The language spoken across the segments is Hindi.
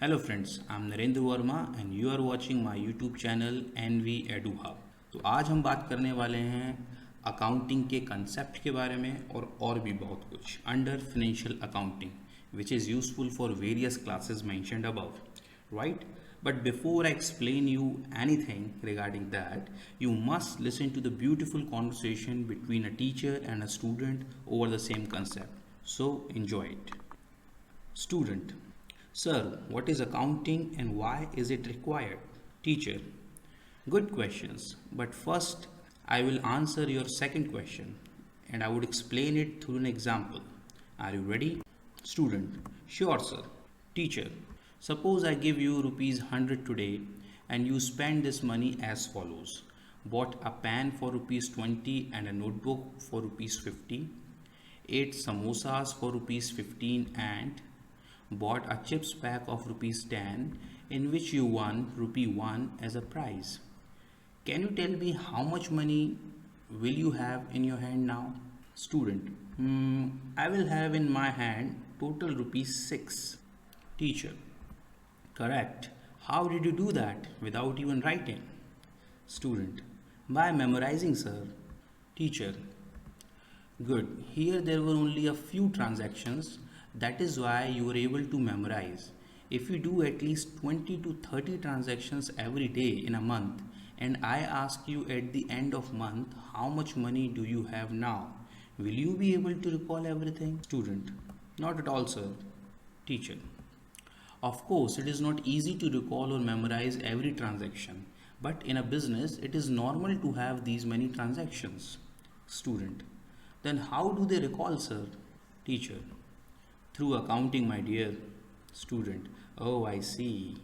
Hello friends, I'm Narendra Verma and you are watching my YouTube channel NV Edu Hub। तो आज हम बात करने वाले हैं अकाउंटिंग के कंसेप्ट के बारे में और भी बहुत कुछ under financial accounting which is useful for various classes mentioned above, right? But before I explain you anything regarding that, you must listen to the beautiful conversation between a teacher and a student over the same concept. So enjoy it. Student: Sir, what is accounting and why is it required? Teacher: Good questions, but first I will answer your second question and I would explain it through an example. Are you ready? Student: Sure, sir. Teacher: Suppose I give you rupees 100 today and you spend this money as follows. Bought a pen for rupees 20 and a notebook for rupees 50. Ate samosas for rupees 15 and bought a chips pack of rupees 10 in which you won rupee 1 as a prize. Can you tell me how much money will you have in your hand now? Student: I will have in my hand total rupees 6. Teacher: Correct. How did you do that without even writing? Student: By memorizing, sir. Teacher: Good. Here there were only a few transactions. That is why you were able to memorize. If you do at least 20 to 30 transactions every day in a month and I ask you at the end of month how much money do you have now, will you be able to recall everything? Student: Not at all, sir. Teacher: Of course, it is not easy to recall or memorize every transaction, but in a business it is normal to have these many transactions. Student: Then how do they recall, sir? Teacher: Through accounting, my dear. Student: Oh, I see.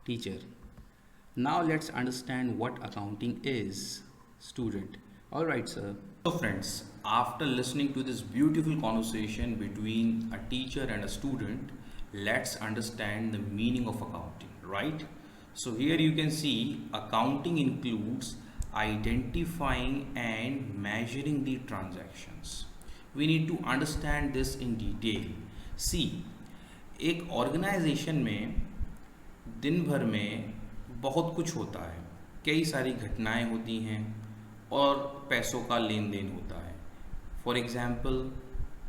Teacher: Now let's understand what accounting is. Student: Alright, sir. So friends, after listening to this beautiful conversation between a teacher and a student, let's understand the meaning of accounting, right? So here you can see accounting includes identifying and measuring the transactions. We need to understand this in detail. See, एक ऑर्गेनाइजेशन में दिन भर में बहुत कुछ होता है, कई सारी घटनाएं होती हैं और पैसों का लेन देन होता है। फॉर एग्जाम्पल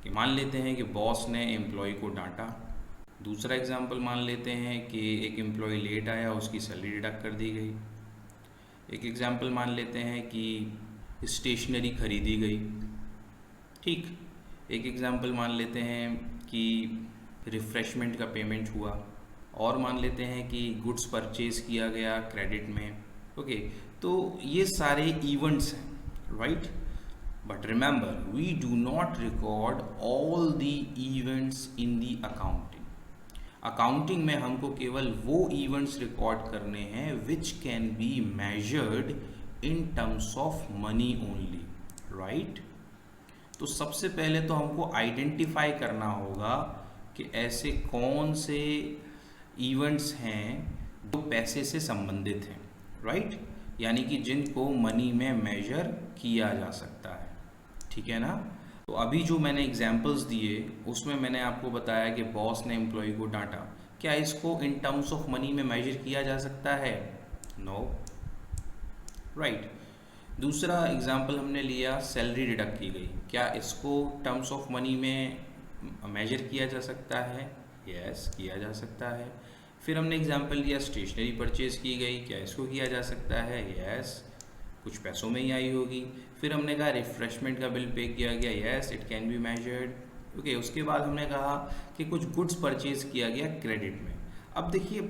कि मान लेते हैं कि बॉस ने एम्प्लॉय को डांटा। दूसरा एग्जाम्पल मान लेते हैं कि एक एम्प्लॉय लेट आया, उसकी सैलरी डिडक्ट कर दी गई। एक एग्जाम्पल मान लेते हैं कि स्टेशनरी खरीदी गई। ठीक, एक एग्जाम्पल मान लेते हैं कि रिफ़्रेशमेंट का पेमेंट हुआ, और मान लेते हैं कि गुड्स परचेज किया गया क्रेडिट में। ओके, तो ये सारे इवेंट्स हैं, right? But remember, we do not record all the events in the accounting. Accounting में हमको केवल वो इवेंट्स रिकॉर्ड करने हैं which can be measured in terms of money only, right? तो सबसे पहले तो हमको आइडेंटिफाई करना होगा कि ऐसे कौन से इवेंट्स हैं जो पैसे से संबंधित हैं, राइट? यानी कि जिनको मनी में मेजर किया जा सकता है, ठीक है ना? तो अभी जो मैंने एग्जांपल्स दिए उसमें मैंने आपको बताया कि बॉस ने एम्प्लॉय को डांटा। क्या इसको इन टर्म्स ऑफ मनी में मेजर किया जा सकता है? No, right. दूसरा एग्जांपल हमने लिया, सैलरी डिडक्ट की गई। क्या इसको टर्म्स ऑफ मनी में मेजर किया जा सकता है? यस, किया जा सकता है। फिर हमने एग्जांपल लिया, स्टेशनरी परचेज की गई। क्या इसको किया जा सकता है? यस, कुछ पैसों में ही आई होगी। फिर हमने कहा रिफ्रेशमेंट का बिल पे किया गया। Yes, it can be measured. Okay, उसके बाद हमने कहा कि कुछ गुड्स परचेज किया गया क्रेडिट में। अब देखिए,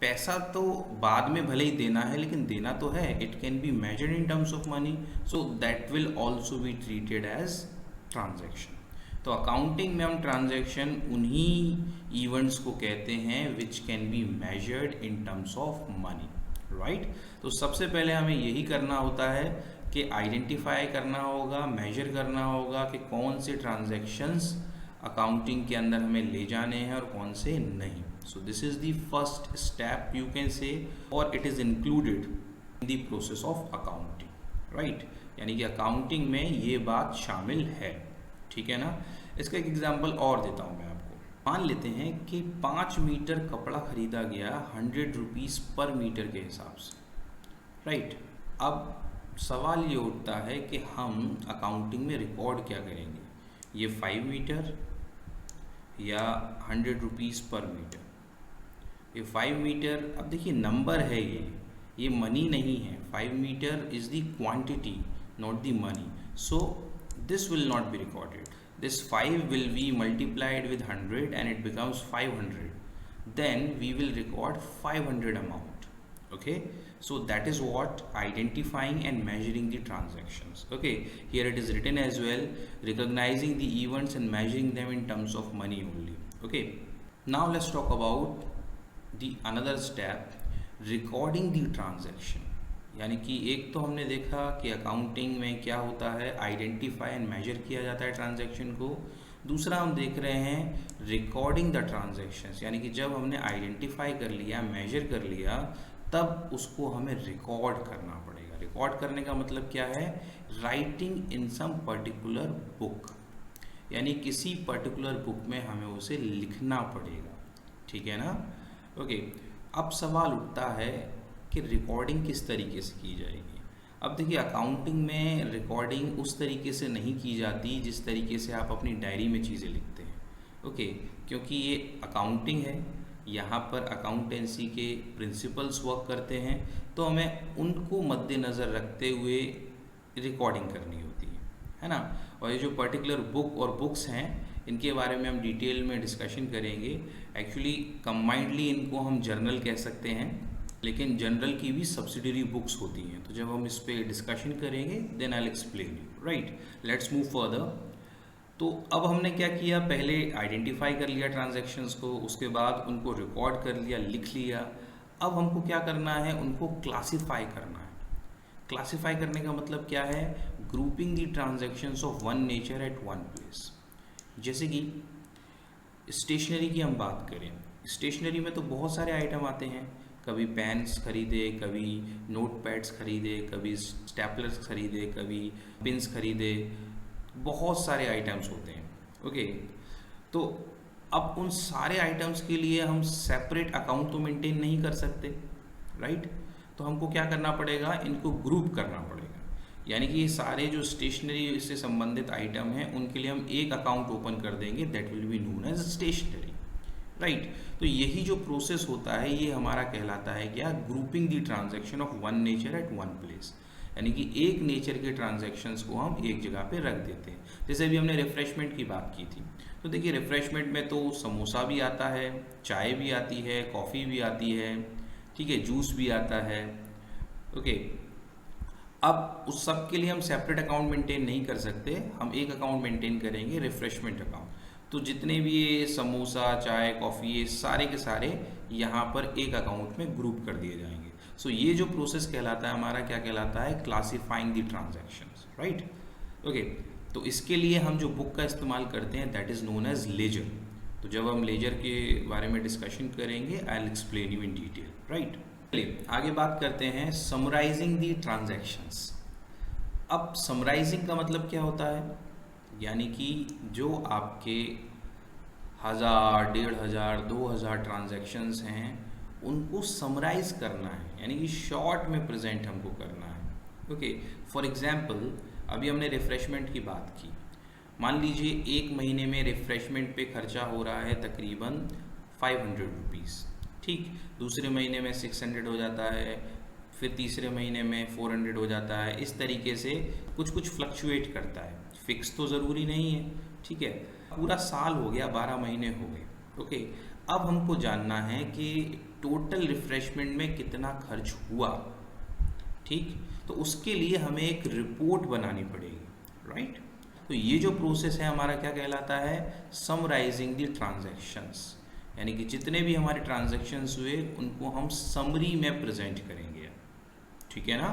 पैसा तो बाद में भले ही देना है, लेकिन देना तो है। It can be measured in terms of money, so that will also be treated as transaction. तो अकाउंटिंग में हम ट्रांजेक्शन उन्हीं इवेंट्स को कहते हैं which can be measured in terms of money, right? तो सबसे पहले हमें यही करना होता है कि आइडेंटिफाई करना होगा, मेजर करना होगा कि कौन से ट्रांजेक्शन्स अकाउंटिंग के अंदर हमें ले जाने हैं और कौन से नहीं। So this is the first step you can say, और it is included in the process of accounting, right? यानी कि अकाउंटिंग में ये बात शामिल है, ठीक है ना? इसका एक एग्जांपल और देता हूँ मैं आपको। मान लेते हैं कि 5 मीटर कपड़ा खरीदा गया 100 रुपीज़ पर मीटर के हिसाब से, राइट। अब सवाल ये उठता है कि हम अकाउंटिंग में रिकॉर्ड क्या करेंगे, ये 5 मीटर या 100 रुपीज़ पर मीटर। ये 5 मीटर, अब देखिए नंबर है, ये मनी नहीं है। 5 metre is the quantity, not the money, so this will not be recorded. This 5 will be multiplied with 100 and it becomes 500, then we will record 500 amount. Okay, so that is what identifying and measuring the transactions. Okay, here it is written as well, recognizing the events and measuring them in terms of money only. Okay, now let's talk about the another step, recording the transaction. यानी कि एक तो हमने देखा कि अकाउंटिंग में क्या होता है, आइडेंटिफाई एंड मेजर किया जाता है ट्रांजैक्शन को। दूसरा हम देख रहे हैं रिकॉर्डिंग द ट्रांजैक्शंस, यानी कि जब हमने आइडेंटिफाई कर लिया, मेजर कर लिया, तब उसको हमें रिकॉर्ड करना पड़ेगा। रिकॉर्ड करने का मतलब क्या है, writing in some particular book, यानी किसी पर्टिकुलर बुक में हमें उसे लिखना पड़ेगा, ठीक है ना। ओके, अब सवाल उठता है कि रिकॉर्डिंग किस तरीके से की जाएगी। अब देखिए अकाउंटिंग में रिकॉर्डिंग उस तरीके से नहीं की जाती जिस तरीके से आप अपनी डायरी में चीज़ें लिखते हैं। ओके, क्योंकि ये अकाउंटिंग है, यहाँ पर अकाउंटेंसी के प्रिंसिपल्स वर्क करते हैं, तो हमें उनको मद्देनज़र रखते हुए रिकॉर्डिंग करनी होती है ना। और ये जो पर्टिकुलर बुक और बुक्स हैं, इनके बारे में हम डिटेल में डिस्कशन करेंगे। एक्चुअली कंबाइंडली इनको हम जर्नल कह सकते हैं, लेकिन जनरल की भी सब्सिडरी बुक्स होती हैं। तो जब हम इस पे डिस्कशन करेंगे then I will explain you, right. Let's move further. तो अब हमने क्या किया, पहले आइडेंटिफाई कर लिया ट्रांजैक्शंस को, उसके बाद उनको रिकॉर्ड कर लिया, लिख लिया। अब हमको क्या करना है, उनको क्लासीफाई करना है। क्लासीफाई करने का मतलब क्या है, grouping the transactions of one nature eight one place. जैसे कि स्टेशनरी की हम बात करें, स्टेशनरी में तो बहुत सारे आइटम आते हैं, कभी पेन्स खरीदे, कभी नोट पैड्स खरीदे, कभी स्टेपलर्स खरीदे, कभी पिन्स खरीदे, बहुत सारे आइटम्स होते हैं। ओके, तो अब उन सारे आइटम्स के लिए हम सेपरेट अकाउंट तो मेंटेन नहीं कर सकते, राइट। तो हमको क्या करना पड़ेगा, इनको ग्रुप करना पड़ेगा। यानी कि ये सारे जो स्टेशनरी से संबंधित आइटम हैं उनके लिए हम एक अकाउंट ओपन कर देंगे, that will be known as stationery, right. तो यही जो प्रोसेस होता है ये हमारा कहलाता है क्या, grouping the transaction of one nature eight one place. यानी कि एक नेचर के ट्रांजैक्शंस को हम एक जगह पे रख देते हैं। जैसे अभी हमने रिफ्रेशमेंट की बात की थी, तो देखिए रिफ्रेशमेंट में तो समोसा भी आता है, चाय भी आती है, कॉफ़ी भी आती है, ठीक है, जूस भी आता है। ओके, अब उस सब के लिए हम सेपरेट अकाउंट मेंटेन नहीं कर सकते, हम एक अकाउंट मेंटेन करेंगे, रिफ्रेशमेंट अकाउंट। तो जितने भी ये समोसा, चाय, कॉफ़ी, ये सारे के सारे यहाँ पर एक अकाउंट में ग्रुप कर दिए जाएंगे। सो ये जो प्रोसेस कहलाता है हमारा, क्या कहलाता है, classifying the transactions, right. Okay, तो इसके लिए हम जो बुक का इस्तेमाल करते हैं that is known as ledger. तो जब हम लेजर के बारे में डिस्कशन करेंगे I will explain you in detail, right. चलिए आगे बात करते हैं समराइजिंग द ट्रांजैक्शंस। अब समराइजिंग का मतलब क्या होता है, यानी कि जो आपके 1000, 1500, 2000 ट्रांजैक्शंस हैं उनको समराइज करना है, यानी कि शॉर्ट में प्रेजेंट हमको करना है। ओके, फॉर एग्जांपल अभी हमने रिफ्रेशमेंट की बात की। मान लीजिए एक महीने में रिफ्रेशमेंट पे खर्चा हो रहा है तकरीबन 500 रुपीज़, ठीक। दूसरे महीने में 600 हो जाता है, फिर तीसरे महीने में 400 हो जाता है। इस तरीके से कुछ कुछ फ्लक्चुएट करता है, फिक्स तो ज़रूरी नहीं है, ठीक है। पूरा साल हो गया, 12 महीने हो गए। ओके, अब हमको जानना है कि टोटल रिफ्रेशमेंट में कितना खर्च हुआ, ठीक। तो उसके लिए हमें एक रिपोर्ट बनानी पड़ेगी, राइट। तो ये जो प्रोसेस है हमारा क्या कहलाता है, समराइजिंग द ट्रांजैक्शंस। यानी कि जितने भी हमारे ट्रांजैक्शंस हुए उनको हम समरी में प्रेजेंट करेंगे, ठीक है ना।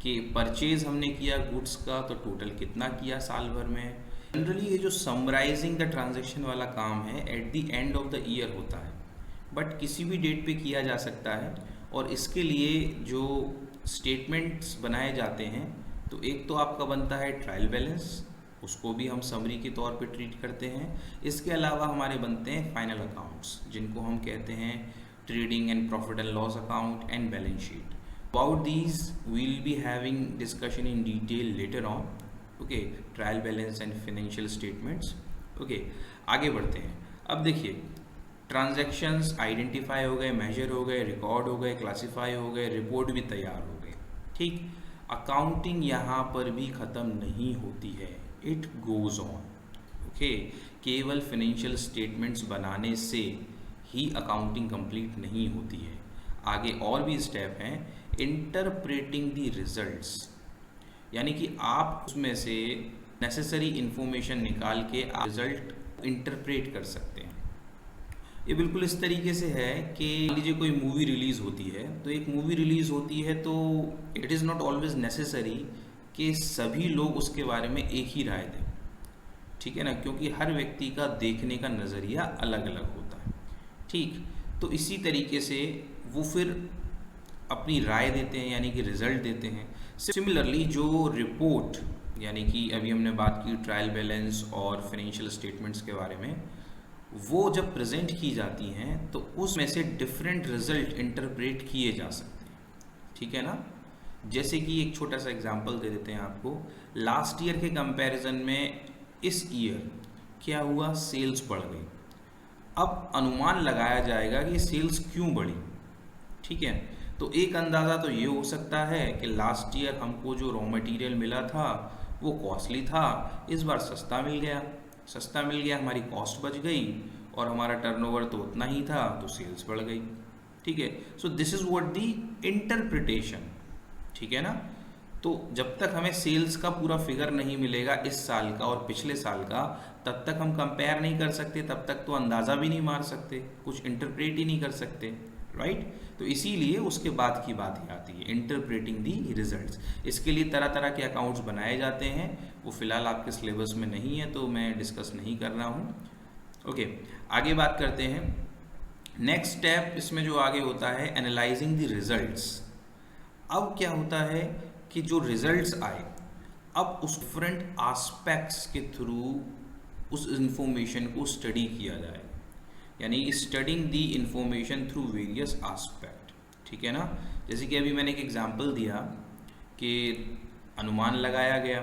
कि परचेज हमने किया गुड्स का, तो टोटल कितना किया साल भर में। जनरली ये जो समराइजिंग द ट्रांजैक्शन वाला काम है at the end of the year होता है, बट किसी भी डेट पे किया जा सकता है। और इसके लिए जो स्टेटमेंट्स बनाए जाते हैं, तो एक तो आपका बनता है ट्रायल बैलेंस, उसको भी हम समरी के तौर पे ट्रीट करते हैं। इसके अलावा हमारे बनते हैं फाइनल अकाउंट्स, जिनको हम कहते हैं trading and profit and loss account and balance sheet. About these will be having discussion in detail later on. Okay, trial balance and financial statements. Okay, आगे बढ़ते हैं। अब देखिए, ट्रांजैक्शंस आइडेंटिफाई हो गए, मेजर हो गए, रिकॉर्ड हो गए, क्लासिफाई हो गए, रिपोर्ट भी तैयार हो गए। ठीक, अकाउंटिंग यहाँ पर भी ख़त्म नहीं होती है, इट गोज़ ऑन। ओके, केवल फाइनेंशियल स्टेटमेंट्स बनाने से ही अकाउंटिंग कंप्लीट नहीं होती है, आगे और भी स्टेप हैं। इंटरप्रेटिंग द रिजल्ट्स, यानी कि आप उसमें से नेसेसरी इंफॉर्मेशन निकाल के रिजल्ट इंटरप्रेट कर सकते हैं। ये बिल्कुल इस तरीके से है कि मान लीजिए कोई मूवी रिलीज़ होती है, तो एक मूवी रिलीज़ होती है तो it is not always necessary कि सभी लोग उसके बारे में एक ही राय दें, ठीक है ना, क्योंकि हर व्यक्ति का देखने का नज़रिया अलग अलग होता है। ठीक, तो इसी तरीके से वो फिर अपनी राय देते हैं, यानी कि रिजल्ट देते हैं। सिमिलरली जो रिपोर्ट, यानी कि अभी हमने बात की ट्रायल बैलेंस और फाइनेंशियल स्टेटमेंट्स के बारे में, वो जब प्रेजेंट की जाती हैं तो उसमें से डिफरेंट रिजल्ट इंटरप्रेट किए जा सकते हैं, ठीक है ना। जैसे कि एक छोटा सा एग्जांपल दे देते हैं आपको। लास्ट ईयर के कंपैरिजन में इस ईयर क्या हुआ, सेल्स बढ़ गई। अब अनुमान लगाया जाएगा कि सेल्स क्यों बढ़ी, ठीक है। तो एक अंदाज़ा तो ये हो सकता है कि लास्ट ईयर हमको जो रॉ मटेरियल मिला था वो कॉस्टली था, इस बार सस्ता मिल गया, हमारी कॉस्ट बच गई और हमारा टर्नओवर तो उतना ही था, तो सेल्स बढ़ गई, ठीक है। सो this is what the interpretation, ठीक है ना। तो जब तक हमें सेल्स का पूरा फिगर नहीं मिलेगा इस साल का और पिछले साल का, तब तक हम कंपेयर नहीं कर सकते, तब तक तो अंदाज़ा भी नहीं मार सकते, कुछ इंटरप्रेट ही नहीं कर सकते, राइट। तो इसीलिए उसके बाद की बात ही आती है, इंटरप्रेटिंग दी रिजल्ट्स। इसके लिए तरह तरह के अकाउंट्स बनाए जाते हैं, वो फिलहाल आपके सिलेबस में नहीं है तो मैं डिस्कस नहीं कर रहा हूँ। ओके, आगे बात करते हैं। नेक्स्ट स्टेप इसमें जो आगे होता है, एनालाइजिंग द रिजल्ट्स। अब क्या होता है कि जो रिजल्ट्स आए, अब उस डिफरेंट एस्पेक्ट्स के थ्रू उस इंफॉर्मेशन को स्टडी किया जाए, यानी स्टडिंग दी इंफॉर्मेशन थ्रू वेरियस एस्पेक्ट, ठीक है ना। जैसे कि अभी मैंने एक एग्जांपल दिया कि अनुमान लगाया गया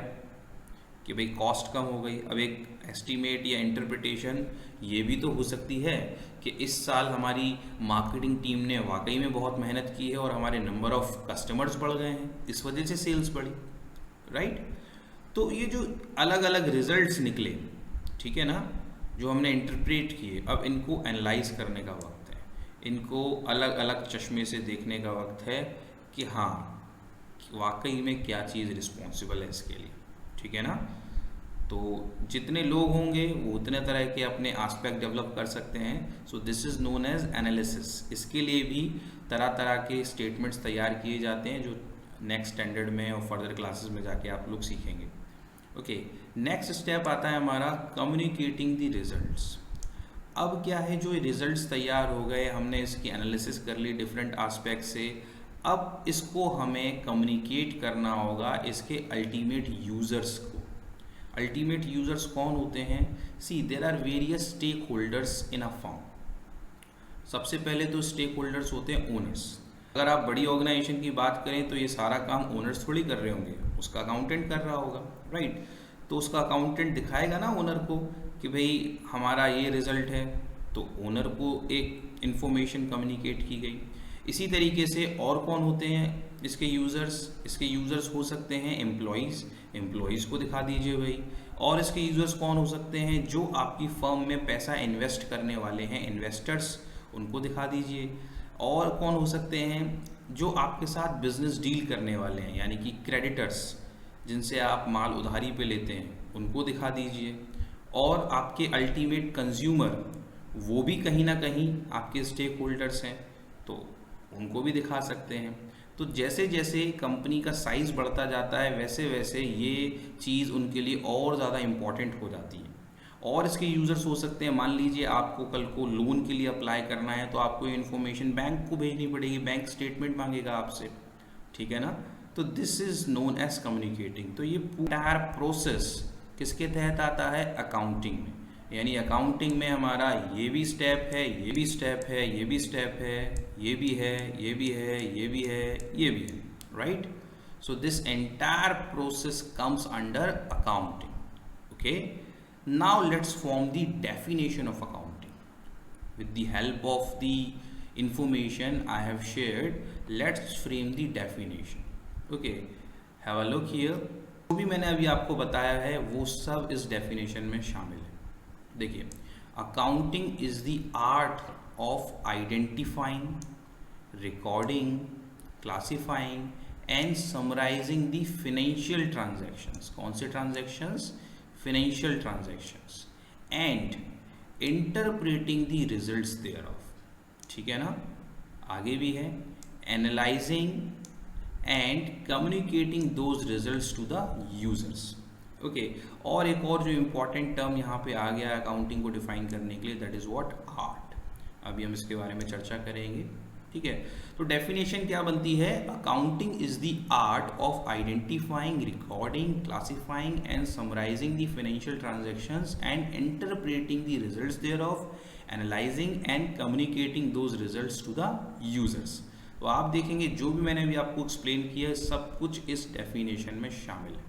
कि भाई कॉस्ट कम हो गई। अब एक एस्टीमेट या इंटरप्रिटेशन ये भी तो हो सकती है कि इस साल हमारी मार्केटिंग टीम ने वाकई में बहुत मेहनत की है और हमारे नंबर ऑफ कस्टमर्स बढ़ गए हैं, इस वजह से सेल्स बढ़ी, राइट। तो ये जो अलग अलग रिजल्ट्स निकले, ठीक है ना, जो हमने इंटरप्रेट किए, अब इनको एनालाइज करने का वक्त है, इनको अलग अलग चश्मे से देखने का वक्त है कि हाँ वाकई में क्या चीज़ रिस्पॉन्सिबल है इसके लिए, ठीक है ना। तो जितने लोग होंगे वो उतने तरह के अपने एस्पेक्ट डेवलप कर सकते हैं। So this is known as analysis. इसके लिए भी तरह तरह के स्टेटमेंट्स तैयार किए जाते हैं, जो नेक्स्ट स्टैंडर्ड में और फर्दर क्लासेस में जाके आप लोग सीखेंगे। ओके, नेक्स्ट स्टेप आता है हमारा कम्युनिकेटिंग द रिजल्ट्स। अब क्या है, जो रिजल्ट्स तैयार हो गए, हमने इसकी एनालिसिस कर ली डिफरेंट एस्पेक्ट से, अब इसको हमें कम्युनिकेट करना होगा इसके अल्टीमेट यूज़र्स को। अल्टीमेट यूज़र्स कौन होते हैं? See there are various stakeholders in a firm. सबसे पहले तो स्टेक होल्डर्स होते हैं ओनर्स। अगर आप बड़ी ऑर्गेनाइजेशन की बात करें तो ये सारा काम ओनर्स थोड़ी कर रहे होंगे, उसका अकाउंटेंट कर रहा होगा, राइट। तो उसका अकाउंटेंट दिखाएगा ना ओनर को कि भाई हमारा ये रिजल्ट है, तो ओनर को एक इन्फॉर्मेशन कम्युनिकेट की गई। इसी तरीके से और कौन होते हैं इसके यूज़र्स? इसके यूज़र्स हो सकते हैं एम्प्लॉयज़ को दिखा दीजिए भाई। और इसके यूज़र्स कौन हो सकते हैं? जो आपकी फर्म में पैसा इन्वेस्ट करने वाले हैं, इन्वेस्टर्स, उनको दिखा दीजिए। और कौन हो सकते हैं? जो आपके साथ बिजनेस डील करने वाले हैं, यानी कि क्रेडिटर्स, जिनसे आप माल उधारी पे लेते हैं, उनको दिखा दीजिए। और आपके अल्टीमेट कंज्यूमर, वो भी कहीं ना कहीं आपके स्टेक होल्डर्स हैं, तो उनको भी दिखा सकते हैं। तो जैसे जैसे कंपनी का साइज़ बढ़ता जाता है, वैसे वैसे ये चीज़ उनके लिए और ज़्यादा इम्पॉर्टेंट हो जाती है। और इसके यूज़र्स हो सकते हैं, मान लीजिए आपको कल को लोन के लिए अप्लाई करना है, तो आपको इन्फॉर्मेशन बैंक को भेजनी पड़ेगी, बैंक स्टेटमेंट मांगेगा आपसे, ठीक है ना। तो this is known as communicating. तो ये पूरा प्रोसेस किसके तहत आता है? अकाउंटिंग में। यानी अकाउंटिंग में हमारा ये भी स्टेप है, ये भी स्टेप है, ये भी स्टेप है, ये भी है, ये भी है, ये भी है, ये भी है, right? So this entire process comes under accounting. Okay, now let's form the definition of accounting with the help of the information I have shared. Let's frame the definition. Okay, have a look here. जो भी मैंने अभी आपको बताया है वो सब इस डेफिनेशन में शामिल है. देखिए, accounting is the art of identifying, recording, classifying and summarising the financial transactions. कौन से transactions? Financial transactions. And interpreting the results thereof. ठीक है ना? आगे भी है analysing and communicating those results to the users. Okay, और एक और जो इम्पॉर्टेंट टर्म यहाँ पे आ गया अकाउंटिंग को डिफाइन करने के लिए, दैट इज व्हाट? आर्ट. अभी हम इसके बारे में चर्चा करेंगे. ठीक है, तो डेफिनेशन क्या बनती है? Accounting is the art of identifying, recording, classifying and summarising the financial transactions and interpreting the results thereof, analysing and communicating those results to the users. तो आप देखेंगे जो भी मैंने अभी आपको एक्सप्लेन किया सब कुछ इस डेफिनेशन में शामिल है.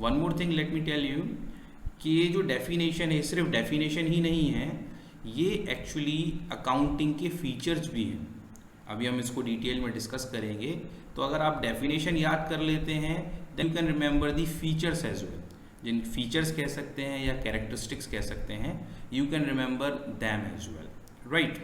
One more thing let me tell you कि ये जो डेफिनेशन है सिर्फ डेफिनेशन ही नहीं है, ये एक्चुअली अकाउंटिंग के फीचर्स भी हैं. अभी हम इसको डिटेल में डिस्कस करेंगे. तो अगर आप डेफिनेशन याद कर लेते हैं then you can remember the features as well. जिन फीचर्स कह सकते हैं या कैरेक्टरिस्टिक्स कह सकते हैं, you can remember them as well, right?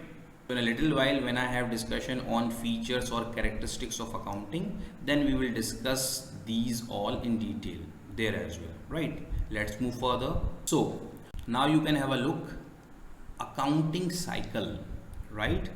So in a little while when I have discussion on features or characteristics of accounting, then we will discuss these all in detail there as well, right? Let's move further. So now you can have a look accounting cycle, right?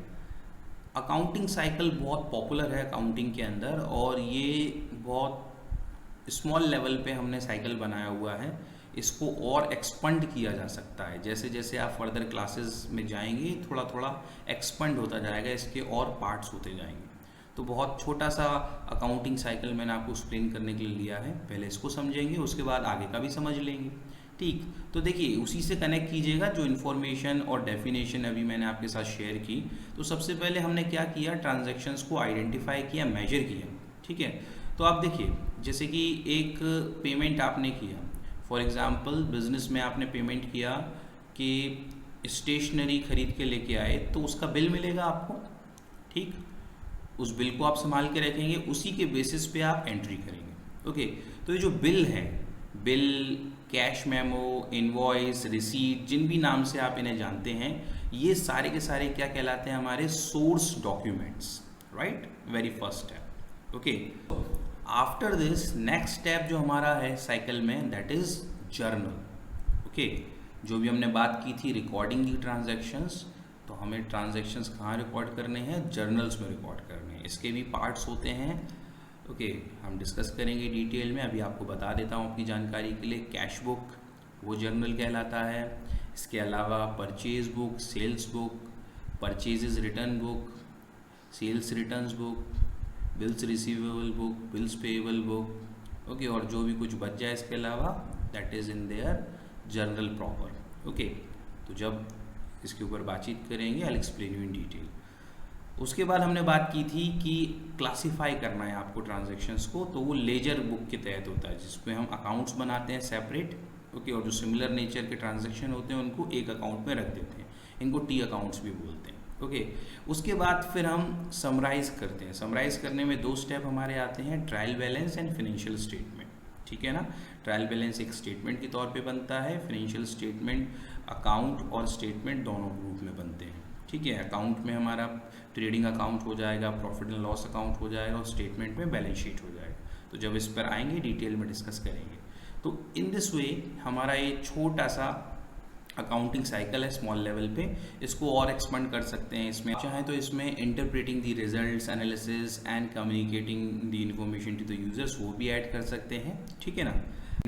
Accounting cycle बहुत पॉपुलर है अकाउंटिंग के अंदर, और ये बहुत स्मॉल लेवल पे हमने साइकिल बनाया हुआ है. इसको और एक्सपंड किया जा सकता है. जैसे जैसे आप फर्दर क्लासेस में जाएंगे थोड़ा थोड़ा एक्सपंड होता जाएगा, इसके और पार्ट्स होते जाएंगे. तो बहुत छोटा सा अकाउंटिंग साइकिल मैंने आपको एक्सप्लेन करने के लिए लिया है. पहले इसको समझेंगे, उसके बाद आगे का भी समझ लेंगे. ठीक, तो देखिए उसी से कनेक्ट कीजिएगा जो इन्फॉर्मेशन और डेफिनेशन अभी मैंने आपके साथ शेयर की. तो सबसे पहले हमने क्या किया? ट्रांजैक्शंस को आइडेंटिफाई किया, मेजर किया. ठीक है, तो आप देखिए जैसे कि एक पेमेंट आपने किया, फॉर एग्जांपल बिजनेस में आपने पेमेंट किया कि स्टेशनरी खरीद के लेके आए, तो उसका बिल मिलेगा आपको. ठीक, उस बिल को आप संभाल के रखेंगे, उसी के बेसिस पे आप एंट्री करेंगे. ओके, तो ये जो बिल है, bill, cash memo, invoice, receipt, जिन भी नाम से आप इन्हें जानते हैं, ये सारे के सारे क्या कहलाते हैं? हमारे source documents, right? Very first step. Okay, after this next step जो हमारा है साइकिल में, दैट इज जर्नल. ओके, जो भी हमने बात की थी रिकॉर्डिंग दी ट्रांजैक्शंस, तो हमें ट्रांजैक्शंस कहाँ रिकॉर्ड करने हैं? जर्नल्स में रिकॉर्ड करने हैं. इसके भी पार्ट्स होते हैं. ओके, हम डिस्कस करेंगे डिटेल में. अभी आपको बता देता हूँ अपनी जानकारी के लिए, कैश बुक वो जर्नल कहलाता है. इसके अलावा purchase book, sales book, purchases return book, sales returns book, bills receivable book, bills payable book. Okay, और जो भी कुछ बच जाए इसके अलावा, that is in their journal proper. Okay, तो जब इसके ऊपर बातचीत करेंगे I will explain you in detail. उसके बाद हमने बात की थी कि क्लासिफाई करना है आपको ट्रांजैक्शंस को, तो वो लेजर बुक के तहत होता है जिसमें हम अकाउंट्स बनाते हैं सेपरेट. ओके, और जो सिमिलर नेचर के ट्रांजैक्शन होते हैं उनको एक अकाउंट में रख देते हैं. इनको टी अकाउंट्स भी बोलते हैं. ओके, उसके बाद फिर हम समराइज करते हैं. समराइज करने में दो स्टेप हमारे आते हैं, trial balance and financial statement. ठीक है ना? ट्रायल बैलेंस एक स्टेटमेंट के तौर पे बनता है, फिनेंशियल स्टेटमेंट अकाउंट और स्टेटमेंट दोनों ग्रुप में बनते हैं. ठीक है, अकाउंट में हमारा ट्रेडिंग अकाउंट हो जाएगा, प्रॉफिट एंड लॉस अकाउंट हो जाएगा, और स्टेटमेंट में बैलेंस शीट हो जाएगा. तो जब इस पर आएंगे डिटेल में डिस्कस करेंगे. तो इन दिस वे हमारा ये छोटा सा अकाउंटिंग साइकिल है स्मॉल लेवल पे. इसको और एक्सपेंड कर सकते हैं. इसमें चाहे तो इसमें interpreting the results, analysis and communicating the information to the users, वो भी ऐड कर सकते हैं. ठीक है ना?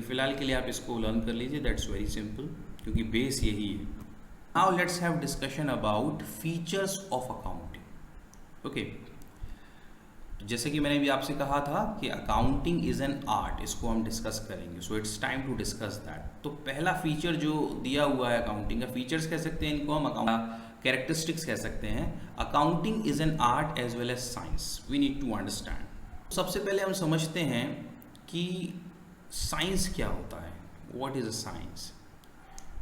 फिलहाल के लिए आप इसको लर्न कर लीजिए, दैट्स वेरी सिंपल, क्योंकि बेस यही है. Now let's have discussion about features of accounting. Okay, जैसे कि मैंने भी आपसे कहा था कि अकाउंटिंग इज़ एन आर्ट, इसको हम डिस्कस करेंगे, so it's time to discuss that. तो पहला फीचर जो दिया हुआ है अकाउंटिंग का, फीचर्स कह सकते हैं इनको हम, कैरेक्टरिस्टिक्स कह सकते हैं। Accounting is an art as well as science, we need to understand. सबसे पहले हम समझते हैं कि साइंस क्या होता है, what is a science.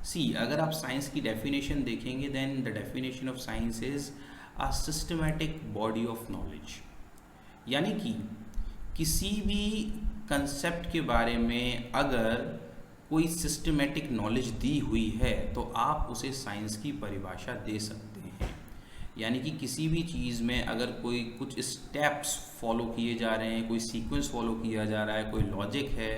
See, अगर आप साइंस की डेफिनेशन देखेंगे, then the definition of science is a systematic body of knowledge. यानी कि किसी भी कंसेप्ट के बारे में अगर कोई सिस्टमैटिक नॉलेज दी हुई है तो आप उसे साइंस की परिभाषा दे सकते हैं। यानी कि किसी भी चीज़ में अगर कोई कुछ स्टेप्स फॉलो किए जा रहे हैं, कोई सीक्वेंस फॉलो किया जा रहा है, कोई लॉजिक है,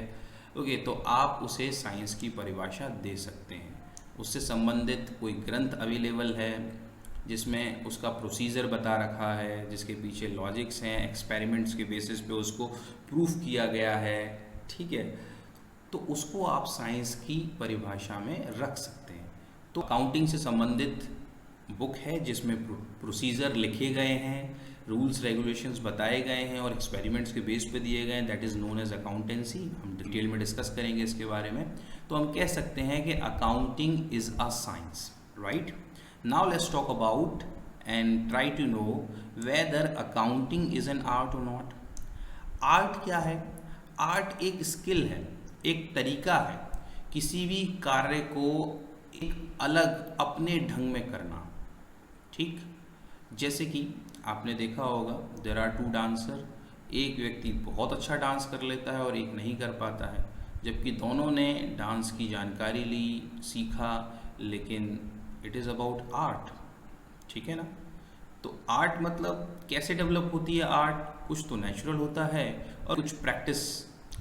ओके, तो आप उसे साइंस की परिभाषा दे सकते हैं। उससे संबंधित कोई ग्रंथ अवेलेबल है जिसमें उसका प्रोसीजर बता रखा है, जिसके पीछे लॉजिक्स हैं, एक्सपेरिमेंट्स के बेसिस पे उसको प्रूफ किया गया है, ठीक है, तो उसको आप साइंस की परिभाषा में रख सकते हैं। तो अकाउंटिंग से संबंधित बुक है जिसमें प्रोसीजर लिखे गए हैं, रूल्स रेगुलेशंस बताए गए हैं और एक्सपेरिमेंट्स के बेस पे दिए गए हैं, that is known as accountancy. हम डिटेल में डिस्कस करेंगे इसके बारे में। तो हम कह सकते हैं कि accounting is a science, right. Now let's talk about and try to know whether accounting is an art or not. Art क्या है? आर्ट एक स्किल है, एक तरीका है किसी भी कार्य को एक अलग अपने ढंग में करना, ठीक। जैसे कि आपने देखा होगा, देयर आर टू डांसर, एक व्यक्ति बहुत अच्छा डांस कर लेता है और एक नहीं कर पाता है, जबकि दोनों ने डांस की जानकारी ली, सीखा, लेकिन इट इज़ अबाउट आर्ट, ठीक है ना। तो आर्ट मतलब कैसे डेवलप होती है आर्ट? कुछ तो नेचुरल होता है और कुछ प्रैक्टिस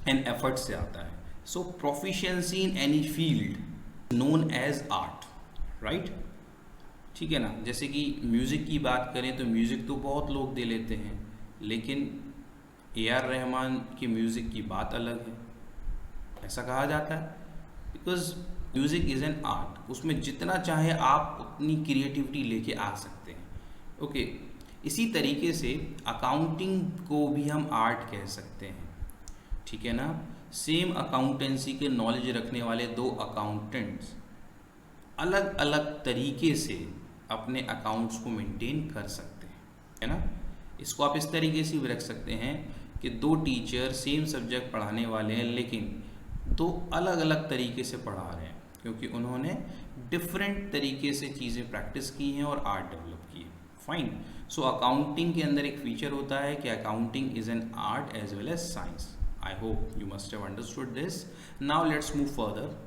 एंड एफर्ट से आता है। So proficiency in any field known as art, right, ठीक है ना। जैसे कि म्यूज़िक की बात करें तो म्यूज़िक तो बहुत लोग दे लेते हैं, लेकिन AR रहमान की म्यूज़िक की बात अलग है, ऐसा कहा जाता है, because music is an art. उसमें जितना चाहे आप उतनी क्रिएटिविटी लेके आ सकते हैं, ओके। इसी तरीके से अकाउंटिंग को भी हम आर्ट कह सकते हैं, ठीक है ना। सेम अकाउंटेंसी के नॉलेज रखने वाले दो अकाउंटेंट्स अलग अलग तरीके से अपने अकाउंट्स को मेंटेन कर सकते हैं, है ना। इसको आप इस तरीके से भी रख सकते हैं कि दो टीचर सेम सब्जेक्ट पढ़ाने वाले हैं, लेकिन दो अलग अलग तरीके से पढ़ा रहे हैं, क्योंकि उन्होंने डिफरेंट तरीके से चीज़ें प्रैक्टिस की हैं और आर्ट डेवलप की है। फाइन। सो अकाउंटिंग के अंदर एक फीचर होता है कि accounting is an art as well as science. I hope you must have understood this. Now let's move further.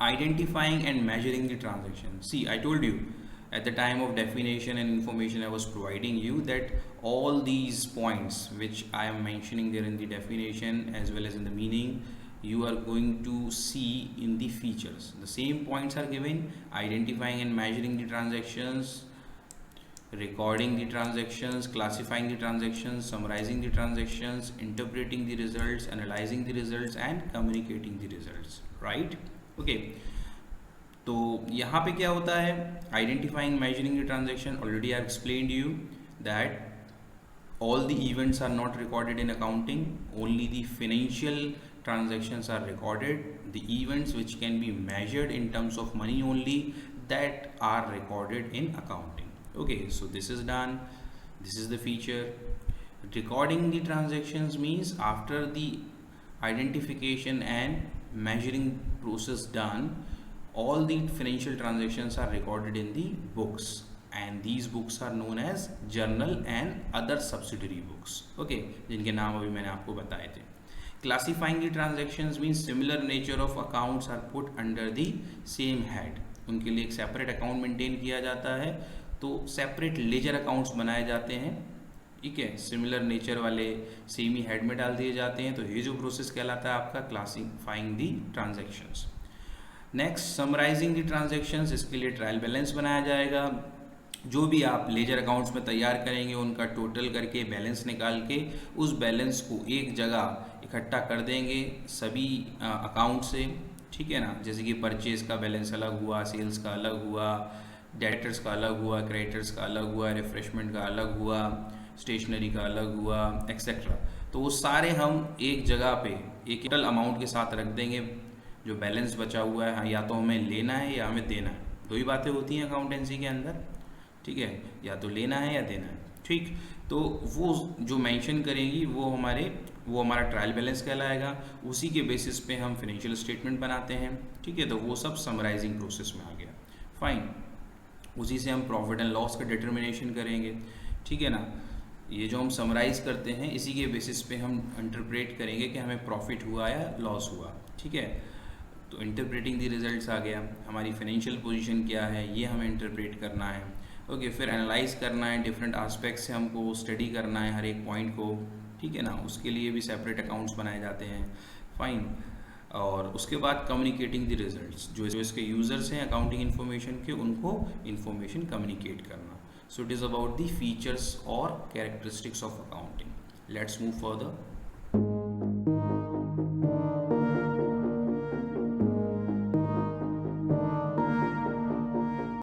Identifying and measuring the transaction. See, I told you at the time of definition and information I was providing you that all these points which I am mentioning there in the definition as well as in the meaning, you are going to see in the features. The same points are given: identifying and measuring the transactions, recording the transactions, classifying the transactions, summarizing the transactions, interpreting the results, analyzing the results and communicating the results, right? Okay, तो यहाँ पे क्या होता है? Identifying, measuring the transaction. Already I explained you that all the events are not recorded in accounting, only the financial transactions are recorded. The events which can be measured in terms of money only, that are recorded in accounting. Okay, so this is done. This is the feature. Recording the transactions means after the identification and measuring process done, all the financial transactions are recorded in the books, and these books are known as journal and other subsidiary books. Okay, जिनके नाम अभी मैंने आपको बताए थे. Classifying the transactions means similar nature of accounts are put under the same head. उनके लिए एक सेपरेट अकाउंट मेंटेन किया जाता है, तो सेपरेट लेजर अकाउंट्स बनाए जाते हैं, ठीक है। सिमिलर नेचर वाले सेम ही हेड में डाल दिए जाते हैं। तो ये जो प्रोसेस कहलाता है आपका क्लासिफाइंग दी ट्रांजैक्शंस। नेक्स्ट, समराइजिंग दी ट्रांजैक्शंस। इसके लिए ट्रायल बैलेंस बनाया जाएगा। जो भी आप लेजर अकाउंट्स में तैयार करेंगे उनका टोटल करके बैलेंस निकाल के उस बैलेंस को एक जगह इकट्ठा कर देंगे सभी अकाउंट से, ठीक है ना। जैसे कि परचेज का बैलेंस अलग हुआ, सेल्स का अलग हुआ, डेटर्स का अलग हुआ, क्रेडिटर्स का अलग हुआ, रिफ्रेशमेंट का अलग हुआ, स्टेशनरी का अलग हुआ, एक्सेट्रा। तो वो सारे हम एक जगह पे एक टोटल अमाउंट के साथ रख देंगे। जो बैलेंस बचा हुआ है, हाँ, या तो हमें लेना है या हमें देना है, दो ही बातें होती हैं अकाउंटेंसी के अंदर, ठीक है, या तो लेना है या देना है, ठीक। तो वो जो मेंशन करेंगी वो हमारा ट्रायल बैलेंस कहलाएगा। उसी के बेसिस पे हम फाइनेंशियल स्टेटमेंट बनाते हैं, ठीक है। तो वो सब समराइजिंग प्रोसेस में आ गया, फाइन। उसी से हम प्रॉफिट एंड लॉस का डिटर्मिनेशन करेंगे, ठीक है ना। ये जो हम समराइज करते हैं इसी के बेसिस पे हम इंटरप्रेट करेंगे कि हमें प्रॉफिट हुआ या लॉस हुआ, ठीक है। तो इंटरप्रेटिंग द रिजल्ट्स आ गया, हमारी फाइनेंशियल पोजीशन क्या है ये हमें इंटरप्रेट करना है, ओके। फिर एनालाइज करना है, डिफरेंट एस्पेक्ट से हमको स्टडी करना है हर एक पॉइंट को, ठीक है ना। उसके लिए भी सेपरेट अकाउंट्स बनाए जाते हैं, फाइन। और उसके बाद कम्युनिकेटिंग द रिजल्ट्स, जो इसके यूजर्स हैं अकाउंटिंग इन्फॉर्मेशन के, उनको इन्फॉर्मेशन कम्युनिकेट करना। So it is about the features और characteristics of accounting. Let's move further.